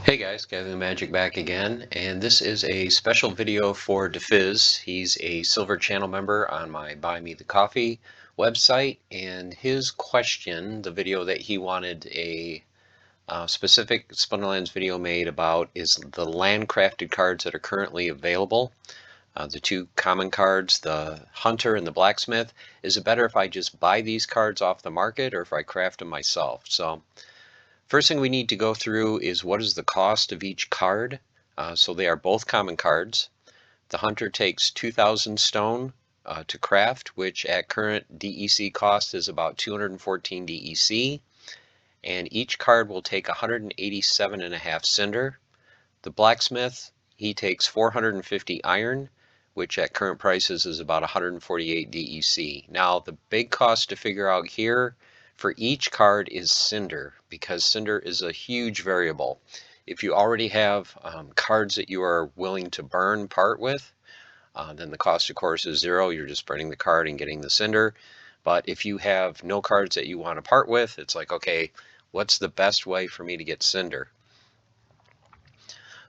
Hey guys, Gathering Magic back again, and this is a special video for DaFiz. He's a silver channel member on my Buy Me the Coffee website, and his question, the video that he wanted a specific Splinterlands video made about, is the land crafted cards that are currently available. The two common cards, the Hunter and the Blacksmith. Is it better if I just buy these cards off the market or if I craft them myself? So first thing we need to go through is what is the cost of each card. So they are both common cards. The Hunter takes 2,000 stone to craft, which at current DEC cost is about 214 DEC. And each card will take 187.5 cinder. The Blacksmith, he takes 450 iron, which at current prices is about 148 DEC. Now the big cost to figure out here for each card is cinder, because cinder is a huge variable. If you already have cards that you are willing to burn part with, then the cost of course is zero. You're just burning the card and getting the cinder. But if you have no cards that you want to part with, it's like, okay, what's the best way for me to get cinder?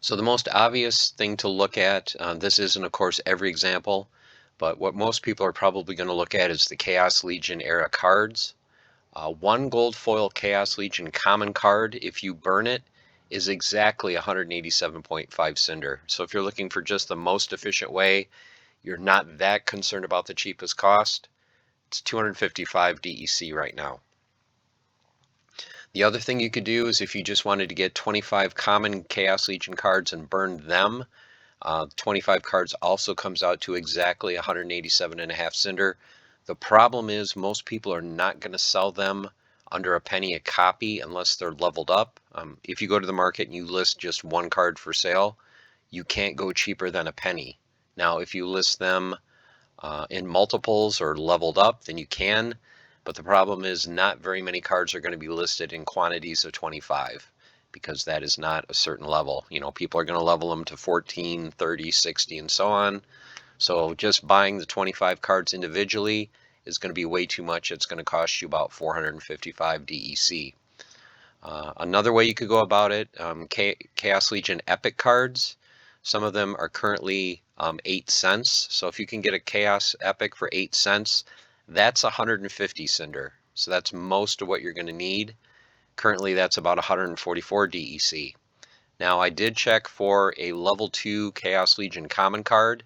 So the most obvious thing to look at, this isn't of course every example, but what most people are probably going to look at is the Chaos Legion era cards. One gold foil Chaos Legion common card, if you burn it, is exactly 187.5 cinder. So if you're looking for just the most efficient way, you're not that concerned about the cheapest cost. It's 255 DEC right now. The other thing you could do is if you just wanted to get 25 common Chaos Legion cards and burn them, 25 cards also comes out to exactly 187.5 cinder. The problem is most people are not going to sell them under a penny a copy unless they're leveled up. If you go to the market and you list just one card for sale, you can't go cheaper than a penny. Now if you list them in multiples or leveled up, then you can. But the problem is not very many cards are going to be listed in quantities of 25 because that is not a certain level. You know, people are going to level them to 14, 30, 60, and so on. So just buying the 25 cards individually is going to be way too much. It's going to cost you about 455 DEC. Another way you could go about it, Chaos Legion Epic cards. Some of them are currently 8 cents. So if you can get a Chaos Epic for 8 cents, that's 150 cinder. So that's most of what you're going to need. Currently that's about 144 DEC. Now I did check for a level 2 Chaos Legion common card.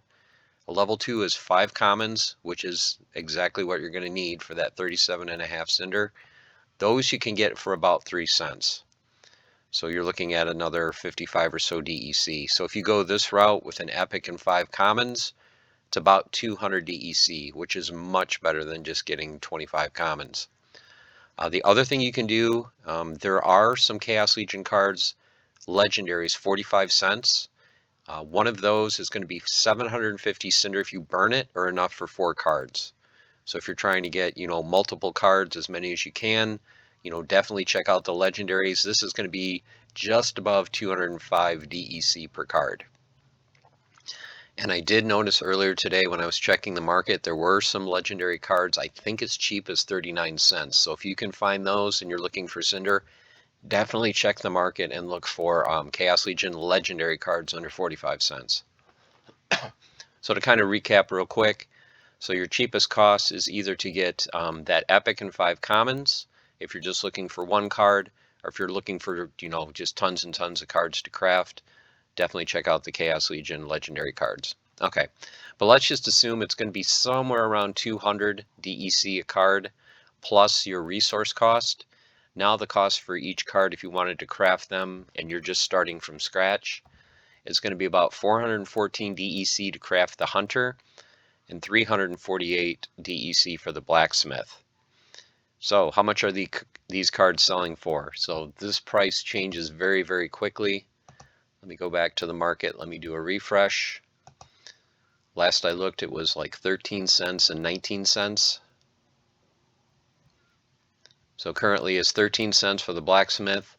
A level 2 is 5 commons, which is exactly what you're going to need for that 37.5 cinder. Those you can get for about 3 cents. So you're looking at another 55 or so DEC. So if you go this route with an Epic and 5 commons, it's about 200 DEC, which is much better than just getting 25 commons. The other thing you can do, there are some Chaos Legion cards, legendaries, 45 cents. One of those is going to be 750 cinder if you burn it, or enough for 4 cards. So if you're trying to get, multiple cards, as many as you can, definitely check out the legendaries. This is going to be just above 205 DEC per card. And I did notice earlier today when I was checking the market, there were some legendary cards, I think as cheap as 39 cents. So if you can find those and you're looking for cinder, definitely check the market and look for Chaos Legion legendary cards under 45 cents. So to kind of recap real quick, so your cheapest cost is either to get that Epic and 5 commons, if you're just looking for one card, or if you're looking for, just tons and tons of cards to craft, definitely check out the Chaos Legion legendary cards. Okay, but let's just assume it's going to be somewhere around 200 DEC a card, plus your resource cost. Now the cost for each card, if you wanted to craft them and you're just starting from scratch, is going to be about 414 DEC to craft the Hunter and 348 DEC for the Blacksmith. So how much are these cards selling for? So this price changes very, very quickly. Let me go back to the market. Let me do a refresh. Last I looked, it was like 13 cents and 19 cents. So currently it's 13 cents for the Blacksmith,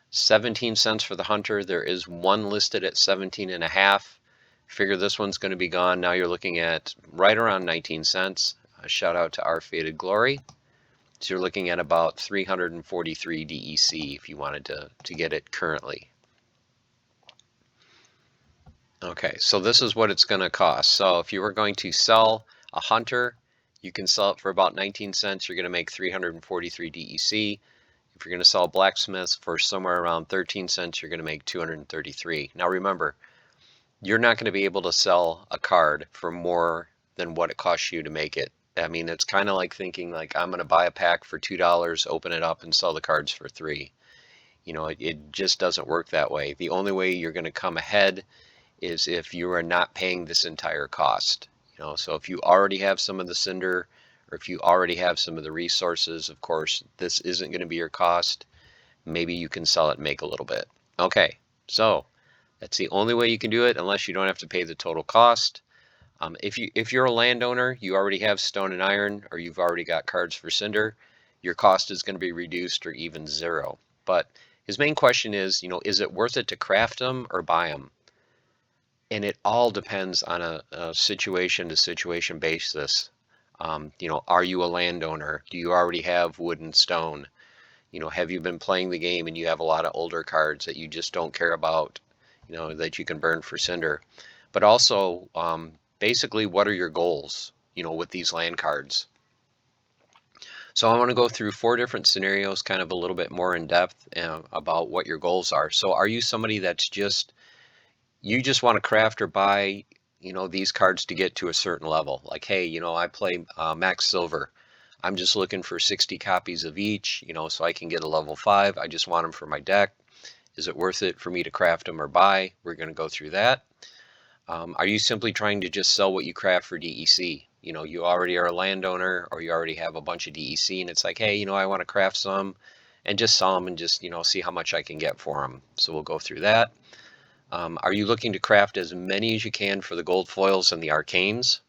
17 cents for the Hunter. There is one listed at 17.5. Figure this one's going to be gone. Now you're looking at right around 19 cents. A shout out to Our Faded Glory. So you're looking at about 343 DEC if you wanted to get it currently. Okay, so this is what it's going to cost. So if you were going to sell a hunter, you can sell it for about 19 cents. You're going to make 343 DEC. If you're going to sell a blacksmith for somewhere around 13 cents, you're going to make 233. Now remember, you're not going to be able to sell a card for more than what it costs you to make it. I mean, it's kind of like thinking like I'm going to buy a pack for $2, open it up and sell the cards for 3. You know, it just doesn't work that way. The only way you're going to come ahead is if you are not paying this entire cost. You know, so if you already have some of the cinder or if you already have some of the resources, of course, this isn't going to be your cost. Maybe you can sell it and make a little bit. Okay, so that's the only way you can do it unless you don't have to pay the total cost. If you're a landowner, you already have stone and iron, or you've already got cards for cinder, your cost is going to be reduced or even 0. But his main question is, you know, is it worth it to craft them or buy them? And it all depends on a situation to situation basis. You know, are you a landowner? Do you already have wood and stone? You know, have you been playing the game and you have a lot of older cards that you just don't care about, you know, that you can burn for cinder? But also, basically, what are your goals, you know, with these land cards? So I want to go through 4 different scenarios, kind of a little bit more in depth about what your goals are. So are you somebody that's just you just want to craft or buy, you know, these cards to get to a certain level? Like, hey, you know, I play max silver. I'm just looking for 60 copies of each, you know, so I can get a level 5. I just want them for my deck. Is it worth it for me to craft them or buy? We're going to go through that. Are you simply trying to just sell what you craft for DEC? You know, you already are a landowner or you already have a bunch of DEC and it's like, hey, you know, I want to craft some and just sell them and just, you know, see how much I can get for them. So we'll go through that. Are you looking to craft as many as you can for the gold foils and the arcanes?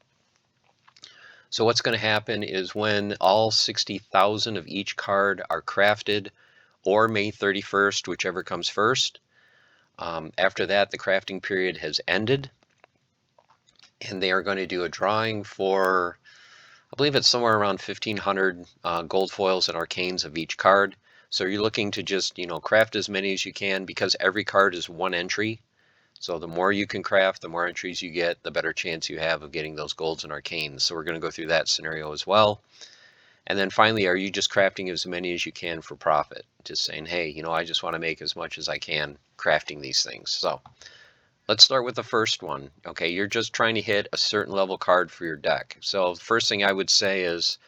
So what's going to happen is when all 60,000 of each card are crafted, or May 31st, whichever comes first, after that the crafting period has ended, and they are going to do a drawing for, I believe it's somewhere around 1,500 gold foils and arcanes of each card. So you're looking to just, you know, craft as many as you can because every card is 1 entry. So the more you can craft, the more entries you get, the better chance you have of getting those golds and arcanes. So we're going to go through that scenario as well. And then finally, are you just crafting as many as you can for profit? Just saying, hey, you know, I just want to make as much as I can crafting these things. So let's start with the first one. Okay, you're just trying to hit a certain level card for your deck. So the first thing I would say is,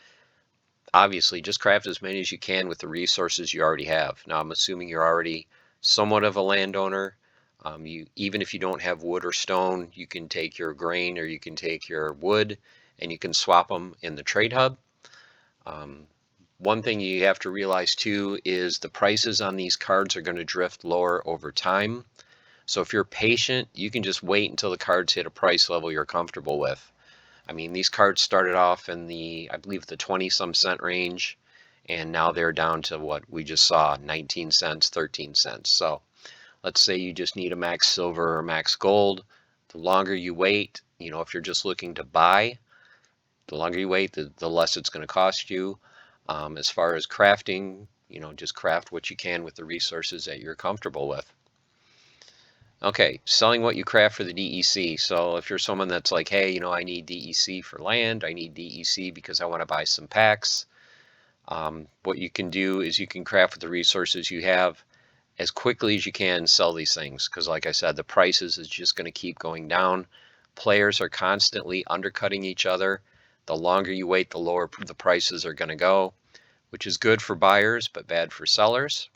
obviously, just craft as many as you can with the resources you already have. Now, I'm assuming you're already somewhat of a landowner. Even if you don't have wood or stone, you can take your grain or you can take your wood and you can swap them in the trade hub. One thing you have to realize too is the prices on these cards are going to drift lower over time. So if you're patient, you can just wait until the cards hit a price level you're comfortable with. I mean, these cards started off in the, I believe, the 20-some cent range, and now they're down to what we just saw, 19 cents, 13 cents. So let's say you just need a max silver or max gold. The longer you wait, you know, if you're just looking to buy, the longer you wait, the less it's going to cost you. As far as crafting, you know, just craft what you can with the resources that you're comfortable with. Okay, selling what you craft for the DEC. So if you're someone that's like, hey, you know, I need DEC for land, I need DEC because I want to buy some packs. What you can do is you can craft with the resources you have as quickly as you can, sell these things. Because like I said, the prices is just going to keep going down. Players are constantly undercutting each other. The longer you wait, the lower the prices are going to go, which is good for buyers, but bad for sellers.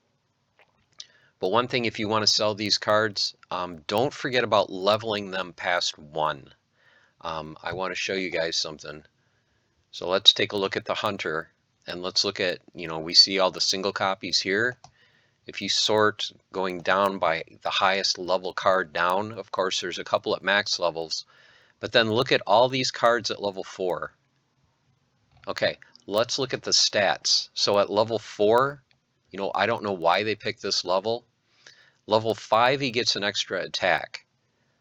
But one thing, if you want to sell these cards, don't forget about leveling them past 1. I want to show you guys something. So let's take a look at the Hunter, and let's look at, you know, we see all the single copies here. If you sort going down by the highest level card down, of course, there's a couple at max levels, but then look at all these cards at level 4. Okay, let's look at the stats. So at level 4, you know, I don't know why they picked this level. Level 5, he gets an extra attack.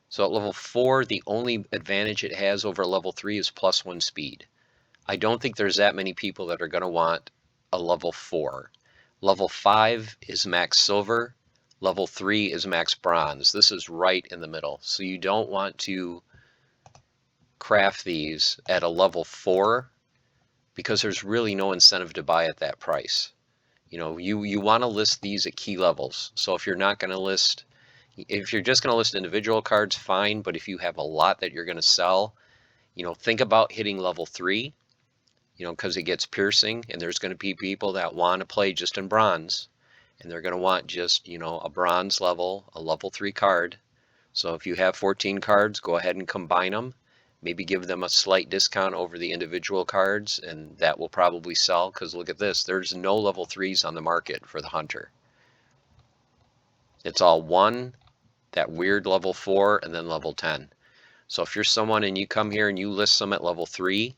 So at level 4, the only advantage it has over level 3 is +1 speed. I don't think there's that many people that are going to want a level 4. Level 5 is max silver. Level 3 is max bronze. This is right in the middle. So you don't want to craft these at a level 4 because there's really no incentive to buy at that price. You know, you want to list these at key levels. So if you're not going to list, if you're just going to list individual cards, fine. But if you have a lot that you're going to sell, you know, think about hitting level 3, you know, because it gets piercing, and there's going to be people that want to play just in bronze, and they're going to want just, you know, a bronze level, a level 3 card. So if you have 14 cards, go ahead and combine them. Maybe give them a slight discount over the individual cards, and that will probably sell, because look at this, there's no level 3s on the market for the Hunter. It's all 1, that weird level 4, and then level 10. So if you're someone and you come here and you list some at level 3,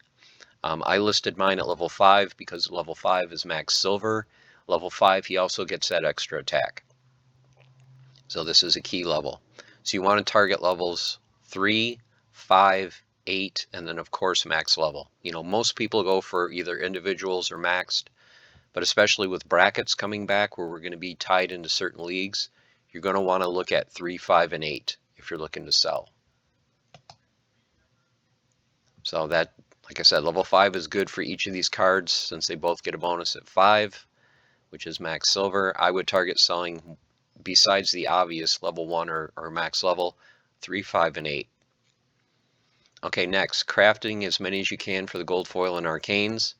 I listed mine at level 5 because level 5 is max silver. Level 5, he also gets that extra attack. So this is a key level. So you want to target levels 3, 5, 8, and then of course max level. You know, most people go for either individuals or maxed, but especially with brackets coming back where we're going to be tied into certain leagues, you're going to want to look at 3, 5, and 8 if you're looking to sell. So that, like I said, level 5 is good for each of these cards since they both get a bonus at 5, which is max silver. I would target selling, besides the obvious level 1 or max level, 3, 5, and 8. Okay, next, crafting as many as you can for the gold foil and arcanes.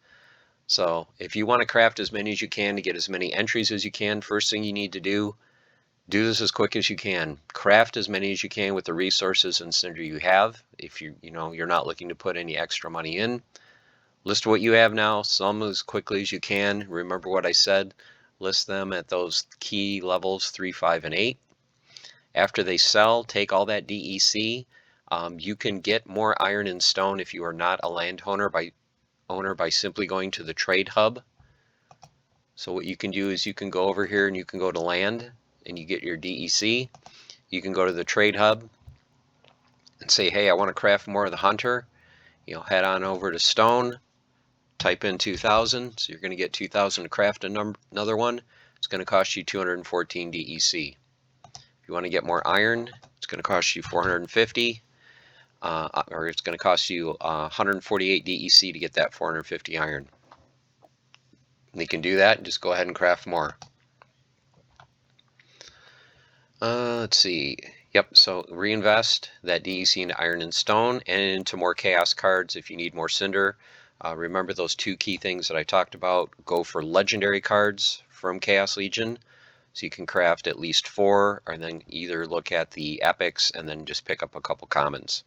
So if you want to craft as many as you can to get as many entries as you can, first thing you need to do this as quick as you can. Craft as many as you can with the resources and cinder you have. If you're not looking to put any extra money in, list what you have now, some as quickly as you can. Remember what I said, list them at those key levels 3, 5, and 8. After they sell, take all that DEC. You can get more iron and stone if you are not a landowner by simply going to the trade hub. So what you can do is you can go over here and you can go to land and you get your DEC. You can go to the trade hub and say, hey, I want to craft more of the Hunter. You know, head on over to stone, type in 2000. So you're going to get 2000 to craft another one. It's going to cost you 214 DEC. If you want to get more iron, it's going to cost you 450. Or it's going to cost you 148 DEC to get that 450 iron. And you can do that and just go ahead and craft more. Let's see. Yep, so reinvest that DEC into iron and stone and into more chaos cards if you need more cinder. Remember those 2 key things that I talked about. Go for legendary cards from Chaos Legion. So you can craft at least 4, and then either look at the epics and then just pick up a couple commons.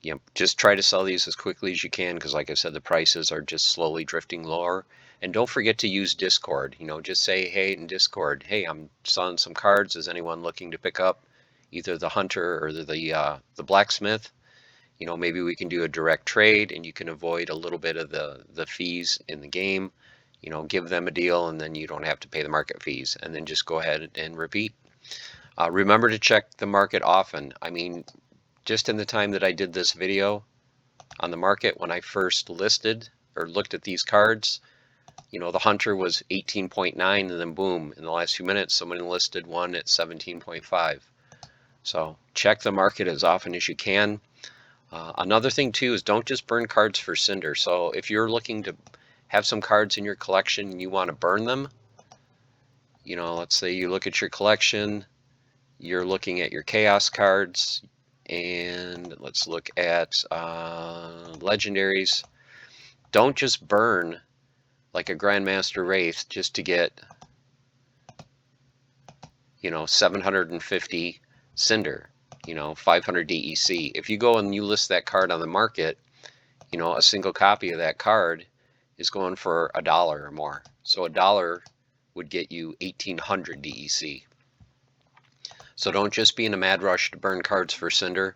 You know, just try to sell these as quickly as you can because, like I said, the prices are just slowly drifting lower. And don't forget to use Discord. You know, just say, hey, in Discord, hey, I'm selling some cards. Is anyone looking to pick up either the Hunter or the Blacksmith? You know, maybe we can do a direct trade, and you can avoid a little bit of the fees in the game. You know, give them a deal, and then you don't have to pay the market fees. And then just go ahead and repeat. Remember to check the market often. I mean, just in the time that I did this video on the market, when I first listed or looked at these cards, you know, the Hunter was 18.9, and then boom, in the last few minutes, somebody listed one at 17.5. So check the market as often as you can. Another thing too is don't just burn cards for cinder. So if you're looking to have some cards in your collection and you want to burn them, you know, let's say you look at your collection, you're looking at your chaos cards, and let's look at legendaries. Don't just burn like a Grandmaster Wraith just to get, you know, 750 cinder, you know, 500 DEC. If you go and you list that card on the market, you know, a single copy of that card is going for $1 or more. So $1 would get you 1800 DEC. So don't just be in a mad rush to burn cards for cinder.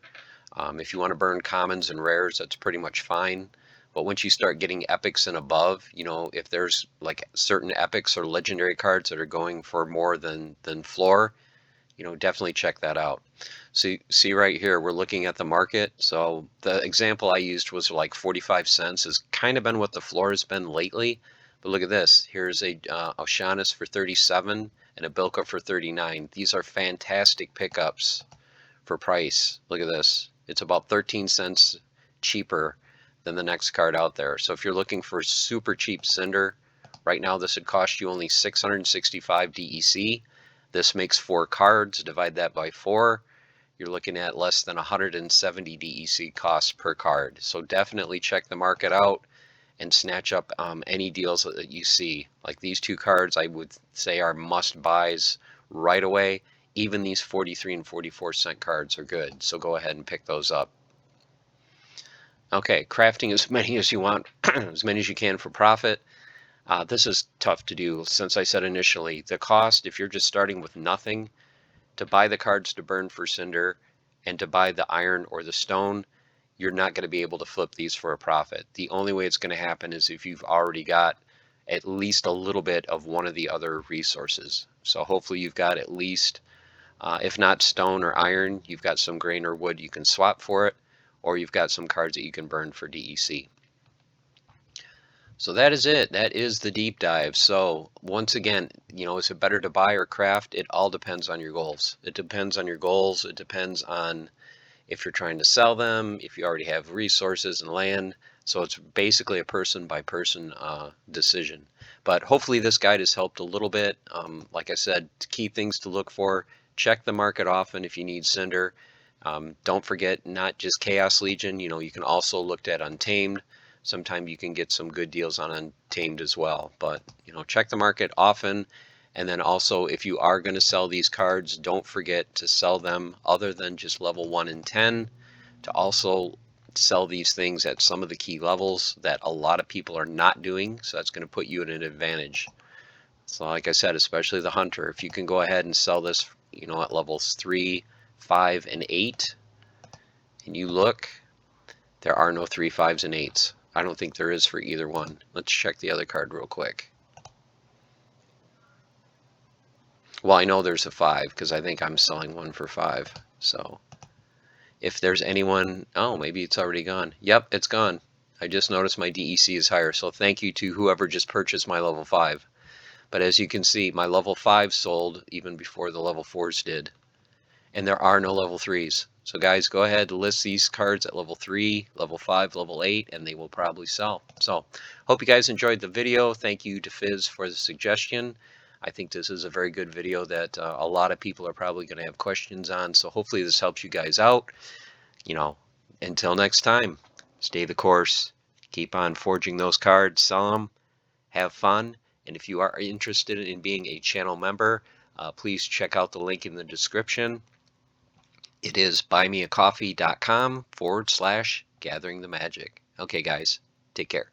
If you want to burn commons and rares, that's pretty much fine. But once you start getting epics and above, you know, if there's like certain epics or legendary cards that are going for more than floor, you know, definitely check that out. So see right here, we're looking at the market. So the example I used was like 45 cents has kind of been what the floor has been lately. But look at this. Here's a Oceanus for 37 and a Bilka for 39. These are fantastic pickups for price. Look at this. It's about 13 cents cheaper than the next card out there. So if you're looking for super cheap Cinder, right now this would cost you only 665 DEC. This makes 4 cards. Divide that by 4. You're looking at less than 170 DEC costs per card. So definitely check the market out and snatch up any deals that you see. Like these 2 cards I would say are must buys right away. Even these 43 and 44 cent cards are good, so go ahead and pick those up. Okay, crafting as many as you want, as many as you can for profit. This is tough to do, since I said initially, the cost, if you're just starting with nothing, to buy the cards to burn for Cinder and to buy the iron or the stone, you're not going to be able to flip these for a profit. The only way it's going to happen is if you've already got at least a little bit of one of the other resources. So hopefully you've got at least, if not stone or iron, you've got some grain or wood you can swap for it, or you've got some cards that you can burn for DEC. So that is it. That is the deep dive. So once again, is it better to buy or craft? It all depends on your goals. It depends on your goals. It depends on if you're trying to sell them, if you already have resources and land. So it's basically a person by person decision. But hopefully this guide has helped a little bit. Like I said, key things to look for. Check the market often if you need Cinder. Don't forget, not just Chaos Legion. You can also look at Untamed. Sometimes you can get some good deals on Untamed as well. But check the market often. And then also, if you are going to sell these cards, don't forget to sell them other than just level 1 and 10, to also sell these things at some of the key levels that a lot of people are not doing. So that's going to put you at an advantage. So like I said, especially the Hunter, if you can go ahead and sell this, at levels 3, 5, and 8, and you look, there are no 3, 5s, and 8s. I don't think there is for either one. Let's check the other card real quick. Well, I know there's a 5 because I think I'm selling one for 5. So if there's anyone, oh, maybe it's already gone. Yep, it's gone. I just noticed my DEC is higher. So thank you to whoever just purchased my level 5. But as you can see, my level 5 sold even before the level 4s did. And there are no level 3s. So guys, go ahead, list these cards at level 3, level 5, level 8, and they will probably sell. So hope you guys enjoyed the video. Thank you to DaFiz for the suggestion. I think this is a very good video that a lot of people are probably going to have questions on. So hopefully this helps you guys out. Until next time, stay the course. Keep on forging those cards, sell them, have fun. And if you are interested in being a channel member, please check out the link in the description. It is buymeacoffee.com/gathering the magic. Okay, guys, take care.